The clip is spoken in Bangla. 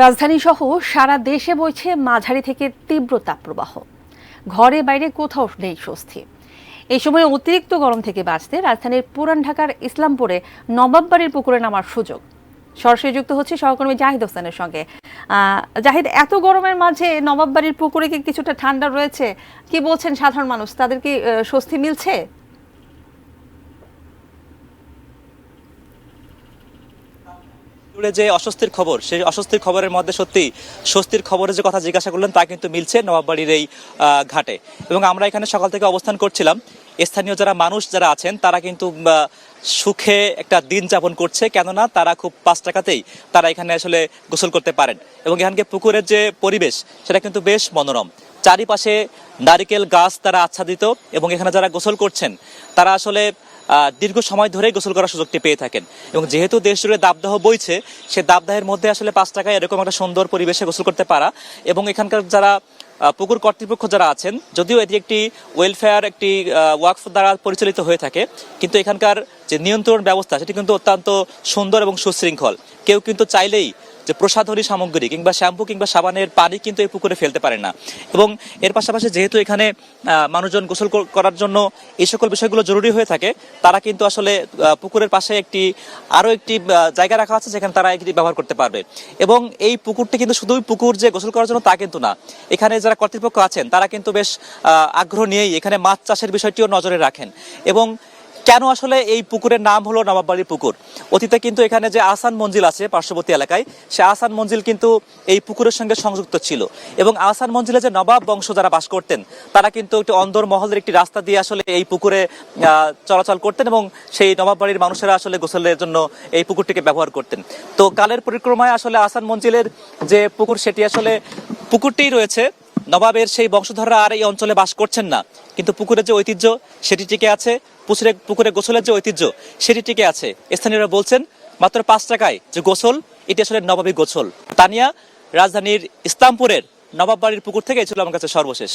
রাজধানী সহ সারা দেশে বইছে মাঝারি থেকে তীব্র তাপপ্রবাহ। ঘরে বাইরে কোথাও নেই স্বস্তি। এই সময় অতিরিক্ত গরম থেকে বাঁচতে রাজধানীর পুরান ঢাকার ইসলামপুরে নবাববাড়ির পুকুরে নামার সুযোগ। সরাসরি যুক্ত হচ্ছে সহকর্মী জাহিদ হোসেনের সঙ্গে। জাহিদ, এত গরমের মাঝে নবাববাড়ির পুকুরে কি কিছুটা ঠান্ডা রয়েছে? কি বলছেন সাধারণ মানুষ, তাদের কি স্বস্তি মিলছে? যে অস্বস্তির খবর, সেই অস্বস্তির খবরের মধ্যে সত্যি স্বস্তির খবরের যে কথা জিজ্ঞাসা করলেন তা কিন্তু মিলছে নবাববাড়ির এই ঘাটে। এবং আমরা এখানে সকাল থেকে অবস্থান করছিলাম। স্থানীয় যারা মানুষ যারা আছেন তারা কিন্তু সুখে একটা দিন যাপন করছে, কেননা তারা খুব 5 টাকাতেই তারা এখানে আসলে গোসল করতে পারেন। এবং এখানকার পুকুরের যে পরিবেশ সেটা কিন্তু বেশ মনোরম। চারিপাশে নারিকেল গাছ তারা আচ্ছাদিত, এবং এখানে যারা গোসল করছেন তারা আসলে দীর্ঘ সময় ধরেই গোসল করার সুযোগটি পেয়ে থাকেন। এবং যেহেতু দেশ জুড়ে দাবদাহ বইছে, সে দাবদাহের মধ্যে আসলে 5 টাকায় এরকম একটা সুন্দর পরিবেশে গোসল করতে পারা। এবং এখানকার যারা পুকুর কর্তৃপক্ষ যারা আছেন, যদিও এটি একটি ওয়েলফেয়ার একটি ওয়াকফ দ্বারা পরিচালিত হয়ে থাকে, কিন্তু এখানকার যে নিয়ন্ত্রণ ব্যবস্থা সেটি কিন্তু অত্যন্ত সুন্দর এবং সুশৃঙ্খল। কেউ কিন্তু চাইলেই যে প্রসাধনী সামগ্রী কিংবা শ্যাম্পু কিংবা সাবানের পানি কিন্তু এই পুকুরে ফেলতে পারে না। এবং এর পাশাপাশি যেহেতু এখানে মানুষজন গোসল করার জন্য এই সকল বিষয়গুলো জরুরি হয়ে থাকে, তারা কিন্তু আসলে পুকুরের পাশে আরো একটি জায়গা রাখা আছে যেখানে তারা এটি ব্যবহার করতে পারবে। এবং এই পুকুরটি কিন্তু শুধুই পুকুর যে গোসল করার জন্য তা কিন্তু না, এখানে যারা কর্তৃপক্ষ আছেন তারা কিন্তু বেশ আগ্রহ নিয়েই এখানে মাছ চাষের বিষয়টিও নজরে রাখেন। এবং কেন আসলে এই পুকুরের নাম হলো নবাববাড়ির পুকুর? অতীতে কিন্তু এখানে যে আহসান মঞ্জিল আছে পার্শ্ববর্তী এলাকায়, সে আহসান মঞ্জিল কিন্তু এই পুকুরের সঙ্গে সংযুক্ত ছিল। এবং আহসান মঞ্জিলে যে নবাব বংশ যারা বাস করতেন তারা কিন্তু একটি অন্দর মহলের একটি রাস্তা দিয়ে আসলে এই পুকুরে চলাচল করতেন, এবং সেই নবাববাড়ির মানুষেরা আসলে গোসলের জন্য এই পুকুরটিকে ব্যবহার করতেন। তো কালের পরিক্রমায় আসলে আহসান মঞ্জিলের যে পুকুর সেটি আসলে পুকুরটিই রয়েছে। নবাবের সেই বংশধররা আর এই অঞ্চলে বাস করছেন না, কিন্তু পুকুরের যে ঐতিহ্য সেটি টিকে আছে। পুকুরে গোসলের যে ঐতিহ্য সেটি টিকে আছে। স্থানীয়রা বলছেন মাত্র 5 টাকায় যে গোসল, এটি আসলে নবাবী গোসল। তানিয়া, রাজধানীর ইসলামপুরের নবাববাড়ির পুকুর থেকে এই ছিল আমার কাছে সর্বশেষ।